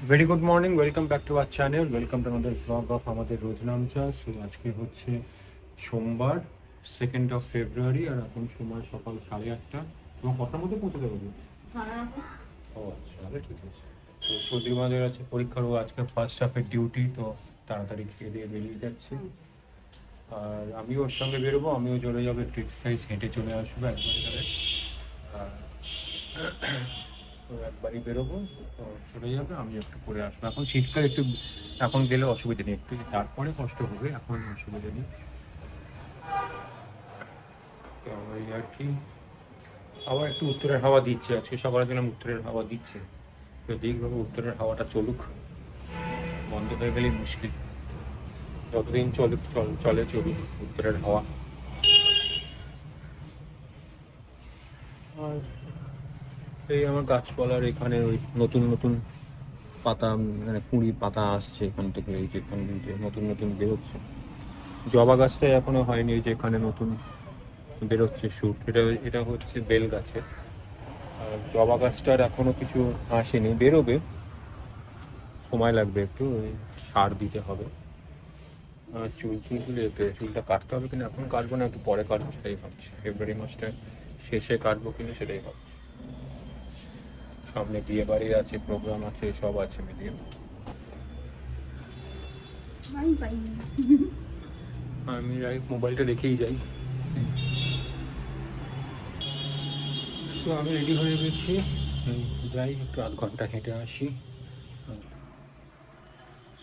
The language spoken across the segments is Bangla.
Very good morning, welcome back to our channel, welcome to আমাদের ব্লগ অফ আমাদের রোজ নামচা। সো আজকে হচ্ছে সোমবার 2 ফেব্রুয়ারি আর এখন সময় সকাল 8:30। এবং কটার মধ্যে পৌঁছে দেবো? ও আচ্ছা, তাহলে ঠিক আছে। তো চৌধুরী মাদের আছে পরীক্ষার, ও আজকে ফার্স্ট হাফের ডিউটি, তো তাড়াতাড়ি খেয়ে দিয়ে বেরিয়ে যাচ্ছে। আর আমিও ওর সঙ্গে বেরোবো, আমিও চলে যাবো, একটু এক্সারসাইজ হেঁটে চলে আসবো একবারে তাহলে। আর তো একবারই বেরোবো, তো চলে যাবে, আমি একটু পরে আসবো। এখন শীতকাল, একটু এখন গেলে অসুবিধা নেই, একটু তারপরে কষ্ট হবে, এখন অসুবিধা নেই। তো এই আর কি, আবার একটু উত্তরের হাওয়া দিচ্ছে, আজকে সকালে দিলাম উত্তরের হাওয়া দিচ্ছে, তো দেখবো উত্তরের হাওয়াটা চলুক, বন্ধ হয়ে গেলেই মুশকিল। যতদিন চলুক, চলে চলুক উত্তরের হাওয়া। আর এই আমার গাছপালার এখানে ওই নতুন নতুন পাতা, মানে কুঁড়ি পাতা আসছে এখান থেকে, এই যে এখান থেকে নতুন নতুন বেরোচ্ছে। জবা গাছটা এখনো হয়নি, এই যে এখানে নতুন বেরোচ্ছে শুট, এটা এটা হচ্ছে বেল গাছে। আর জবা গাছটার এখনো কিছু আসেনি, বেরোবে, সময় লাগবে একটু, ওই সার দিতে হবে। আর চুলগুলো চুলটা কাটতে হবে কিনা, এখন কাটবো না, একটু পরে কাটবো সেটাই ভাবছি, ফেব্রুয়ারি মাসটা শেষে কাটবো কিনা সেটাই ভাবছি। সামনে বিয়ে বাড়ির আছে, প্রোগ্রাম আছে, সব আছে মিলিয়ে। আমি যাই, মোবাইলটা রেখেই যাই। তো আমি রেডি হয়ে গেছি, যাই একটু আধ ঘন্টা হেঁটে আসি।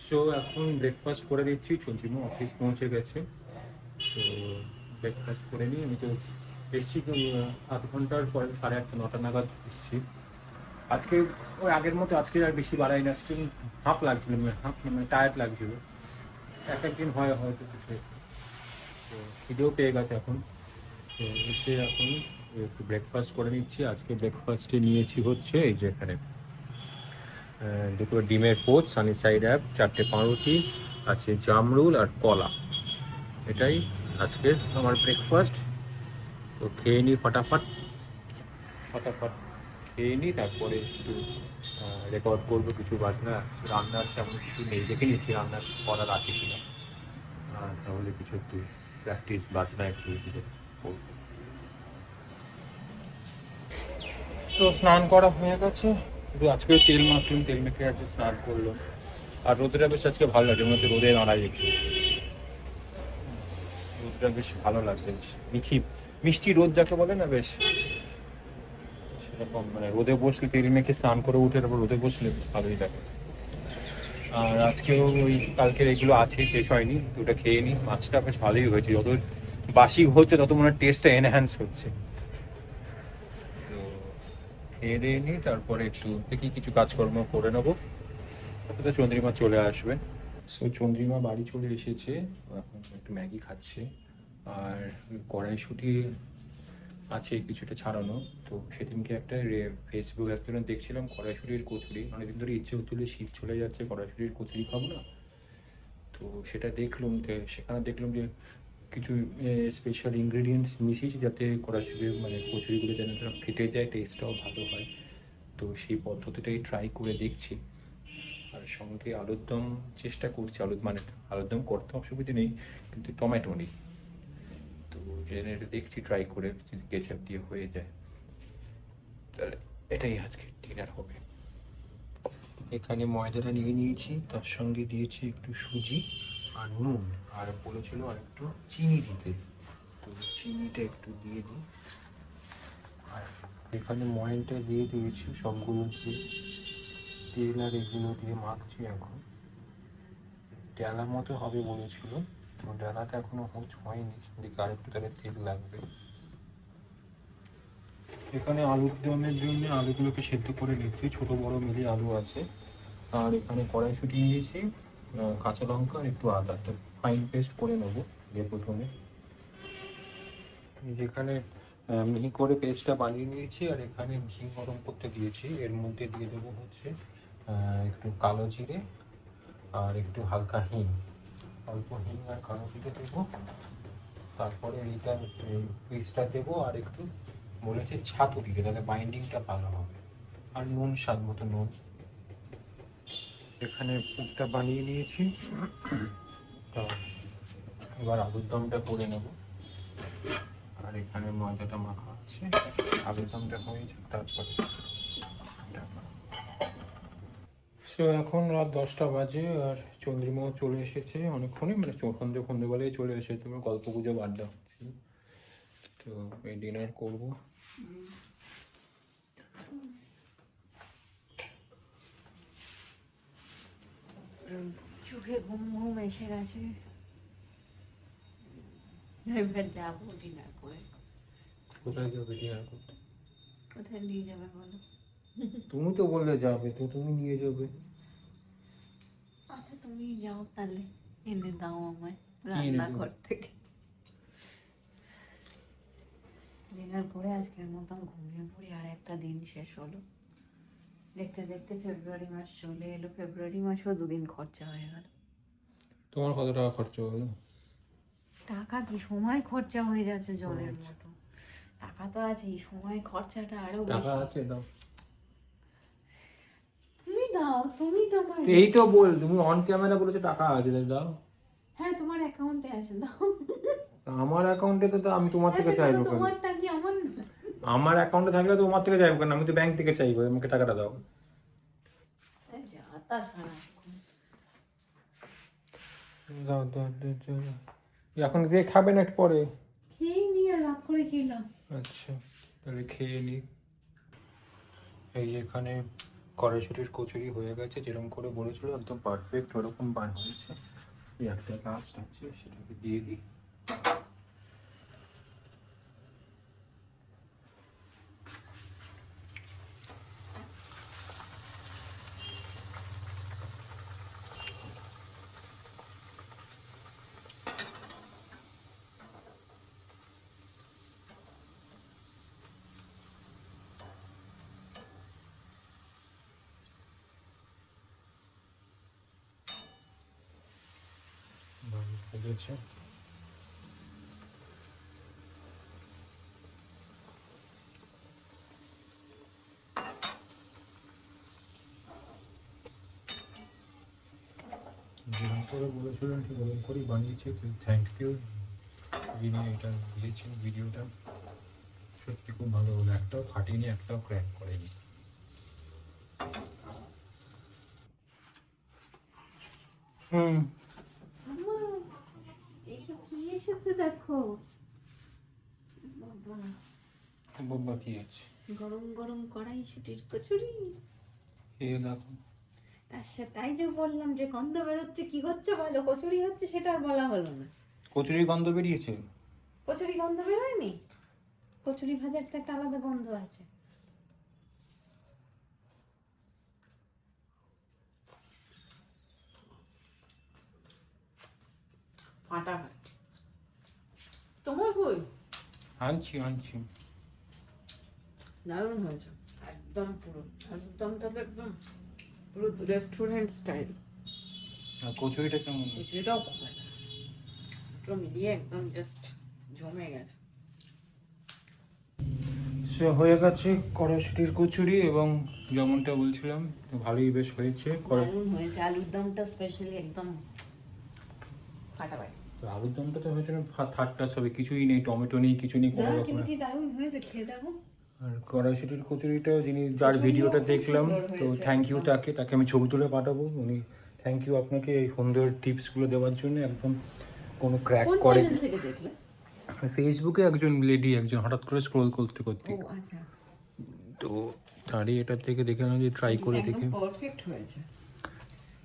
সো এখন ব্রেকফাস্ট করে দিচ্ছি, চন্দ্রিমা অফিস পৌঁছে গেছে, তো ব্রেকফাস্ট করে নিই। আমি তো এসছি তো আধ ঘন্টার পরে, 8:30 9টা নাগাদ এসছি। আজকে ওই আগের মতো আজকে আর বেশি বাড়াইনি, আজকে হাঁপ লাগছিল, মানে টায়ার্ড লাগছিল। এক একদিন হয় হয়তো কিছু, তো খিদেও পেয়ে গেছে এখন। তো এসে এখন একটু ব্রেকফাস্ট করে নিচ্ছি। আজকে ব্রেকফাস্টে নিয়েছি হচ্ছে এই যে এখানে দুটো ডিমের পোচ, সানি সাইড অ্যাপ, 4টে পাউরুটি আছে, জামরুল আর কলা। এটাই আজকে আমার ব্রেকফাস্ট। তো খেয়ে নিই ফটাফট ফটাফট, খেয়ে নিই, তারপরে একটু রেকর্ড করবো কিছু বাজনা। রান্নার তেমন কিছু নেই, দেখে নিচ্ছি রান্নার করার আছে কিনা, তাহলে কিছু একটু প্র্যাকটিস বাজনা একটু করবো। তো স্নান করা হয়ে গেছে, শুধু আজকে তেল মাখলাম, তেল মেখে আজকে স্নান করলাম। আর রোদটা বেশ আজকে ভালো লাগে, মনে হচ্ছে রোদে দাঁড়াই একটু, রোদটা বেশ ভালো লাগছে, বেশ মিষ্টি রোদ যাকে বলে না, বেশ সেরকম। মানে রোদে বসলে, তেল মেখে স্নান করে উঠে তারপর রোদে বসলে বেশ ভালোই লাগে। আর আজকেও ওই কালকের এগুলো আছে, শেষ হয়নি, দুটো খেয়ে নিই। মাছটা বেশ ভালোই হয়েছে, যত বাসি হচ্ছে তত মনে হয় টেস্টটা এনহ্যান্স হচ্ছে। তো খেয়ে দিয়ে নিই, তারপরে একটু দেখি কিছু কাজকর্ম করে নেবো, তারপরে চন্দ্রিমা চলে আসবে। সো চন্দ্রিমা বাড়ি চলে এসেছে, এখন একটু ম্যাগি খাচ্ছে। আর কড়াইশুঁটি আছে কিছুটা ছাড়ানো, তো সেদিনকে একটা ফেসবুক একটা দেখছিলাম কড়াইশুঁটির কচুরি, অনেকদিন ধরে ইচ্ছে হচ্ছিল, শীত চলে যাচ্ছে কড়াইশুঁটির কচুরি খাবো না, তো সেটা দেখলাম, তো সেখানে দেখলাম যে কিছু স্পেশাল ইনগ্রেডিয়েন্টস মিশিয়েছি যাতে কড়াইশুঁটি মানে কচুরিগুলো যেন ফেটে যায়, টেস্টটাও ভালো হয়। তো সেই পদ্ধতিটাই ট্রাই করে দেখছি। আর সঙ্গে আলুর দম চেষ্টা করছি, মানে আলুর দম করতে অসুবিধা নেই, কিন্তু টমেটো নেই, তো জেনে এটা দেখছি ট্রাই করে, যদি কেচাপ দিয়ে হয়ে যায় তাহলে এটাই আজকে ডিনার হবে। এখানে ময়দাটা নিয়ে নিয়েছি, তার সঙ্গে দিয়েছি একটু সুজি আর নুন, আর বলেছিল আর একটু চিনি দিতে, তো চিনিটা একটু দিয়ে দিই। আর এখানে ময়নটা দিয়ে দিয়েছি, সবগুলো দিয়ে তেল আর এগুলো দিয়ে মাখছি এখন। ডালা মতো হবে বলেছিল, তো ডালাটা এখনো হয়নি, দেখি আর একটু তাহলে তেল লাগবে। এখানে আলুর দমের জন্য আলুগুলোকে সেদ্ধ করে নিচ্ছি, ছোট বড় মিলিয়ে আলু আছে। আর এখানে কড়াইশুঁটি নিয়েছি, কাঁচা লঙ্কা আর একটু আদা, তো ফাইন পেস্ট করে নেবো দিয়ে প্রথমে। যেখানে মিহি করে পেস্টটা বানিয়ে নিয়েছি, আর এখানে ঘি গরম করতে দিয়েছি, এর মধ্যে দিয়ে দেবো হচ্ছে একটু কালো জিরে আর একটু হালকা হিং, অল্প হিং আর কালো জিরে দেবো। তারপরে এইটা পেস্টটা দেবো, আর একটু বলেছে ছাতু দিতে, তাহলে বাইন্ডিংটা ভালো হবে। আর নুন, স্বাদ মতো নুন। এখানে পুরটা বানিয়ে নিয়েছি, এবার আলুর দমটা করে নেব। আর এখানে ময়দাটা মাখা আছে, আলুর দমটা হয়ে যাক তারপরে। সো এখন রাত 10টা বাজে আর চন্দ্রিমাও চলে এসেছে অনেকক্ষণই, মানে সন্ধ্যেবেলায় চলে এসেছে। তোমার গল্প গুজব আড্ডা হচ্ছিল, তো এই ডিনার করবো। চোখে ঘুম ঘুম এসে গেছে, এবার যাবো ডিনার করে। কোথায় যাবে ডিনার করতে? কোথায় নিয়ে যাবে বলো? তুমি তো বললে যাবে, তো তুমি নিয়ে যাবে। আচ্ছা তুমি যাও তাহলে, এনে দাও আমায় এনে দেবো? রান্নাঘর থেকে। ডিনার করে আজকের মতন ঘুমিয়ে পড়ি, আর একটা দিন শেষ হলো। দেখতে দেখতে ফেব্রুয়ারি মাস চলে এলো, ফেব্রুয়ারি মাসেও 2 দিন খরচা হয়ে গেল। তোমার কত টাকা খরচা হলো? টাকা কি, সময় খরচা হয়ে যাচ্ছে জলের মতো। টাকা তো আছে, সময় খরচাটা আরো টাকা বেশি। আছে, দাও। তুমি দাও, তুমি তোমার। এই তো বল, তুমি অন ক্যামেরা বলেছো টাকা আছে, তাই দাও। হ্যাঁ তোমার অ্যাকাউন্টে আছে, দাও। আমার অ্যাকাউন্টে তো আমি তোমার থেকে এত চাইবো কেন, কেন? তোমারটা কি আমার না? আমার অ্যাকাউন্টে থাকলে তো তোমার থেকে চাইবো কেন? আমি তো ব্যাংক থেকে চাইবো, আমাকে টাকাটা দাও। যা তা সারাক্ষণ। দাও দাও দাও, দাও। এখন দিয়ে খাবে না একটু পরে? খেয়েই নি, আর রাত করে খেলাম। আচ্ছা, তাহলে খেয়ে নি। এই যে এখানে কড়াইশুটির কচুরি হয়ে গেছে, যেরকম করে বলেছিল একদম পারফেক্ট ওরকম বান হয়েছে। এই একটা কাজ আছে, সেটাকে দিয়ে দিই। হয়েছে। যেরকম করে বলেছিলেন ঠিক ওরকম করেই বানিয়েছে, থ্যাংক ইউ যিনি এটা দিয়েছেন ভিডিওটা। সত্যি খুব ভালো হলো, একটাও ফাটিনি, একটাও ক্র্যাক করেনি। হুম, এইসব কি এসেছে দেখো বাবা। বাবা কি আছে? গরম গরম কড়াইশুটির কচুরি। এ দেখো, তার সাথে তাই যে বললাম যে গন্ধ বেরোচ্ছে, কি হচ্ছে বলো? কচুরি হচ্ছে, সেটা আর বলা হলো না। কচুরির গন্ধ বেরিয়েছে? কচুরি গন্ধ বেরোয়নি? কচুরি ভাজার তো একটা আলাদা গন্ধ আছে। ফাটাফাটি। তোমার কই? আনছি আনছি। দারুণ হয়েছে, একদম পুরো একদমটা তো একদম পুরো রেস্টুরেন্ট স্টাইল। আর কচুরিটা কেমন? কচুরিটাও খুব ভালো, দুটো মিলিয়ে একদম জাস্ট জমে গেছে। সে হয়ে গেছে কড়াইশুটির কচুরি, এবং যেমনটা বলছিলাম ভালোই বেশ হয়েছে। দারুণ হয়েছে, আলুর দমটা স্পেশালি একদম ফাটাফাটি। আলুর দমটা তো হয়েছে থার্ডটা, সবে কিছুই নেই, টমেটো নেই, কিছু নেই কোনো না রকম। কিন্তু কি দারুণ হয়েছে, খেয়ে দেখো। আর কড়াইশুটির কচুরিটাও যার ভিডিওটা দেখলাম, তো থ্যাংক ইউ তাকে আমি ছবি তুলে পাঠাবো। উনি থ্যাংক ইউ আপনাকে এই সুন্দর টিপসগুলো দেওয়ার জন্য। একদম কোনো ক্র্যাক কোন করে। চ্যানেল থেকে দেখলে? ফেসবুকে একজন লেডি, একজন হঠাৎ করে স্ক্রোল করতে করতে, ও আচ্ছা, তো তারই এটা থেকে দেখে যে ট্রাই করে দেখে। একদম পারফেক্ট হয়েছে।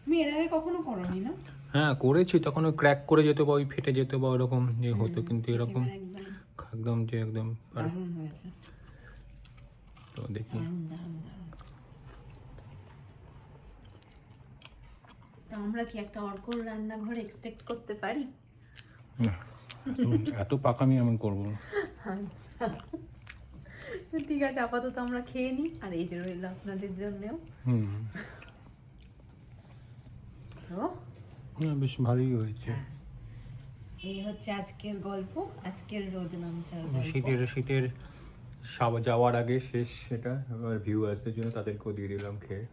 তুমি এর আগে কখনো করোনি না? হ্যাঁ করেছি, তখন ওই ক্র্যাক করে যেত বা ওই ফেটে যেত বা ওরকম যে হতো, কিন্তু এরকম একদম যে একদম দারুণ হয়েছে। তো দেখি। দারুণ দারুণ দারুণ। তো আমরা কি একটা অর্কর রান্নাঘর এক্সপেক্ট করতে পারি? এত পাকামি আমি করবো না। আচ্ছা ঠিক আছে, আপাতত আমরা খেয়ে নিই, আর এই যে রইল আপনাদের জন্যও। বেশ ভালোই হয়েছে। এই হচ্ছে আজকের গল্প, আজকের রোজ নামচার শীতের যাওয়ার আগে শেষ সেটা, এবার ভিউয়ার্সদের জন্য তাদেরকেও দিয়ে দিলাম খেয়ে।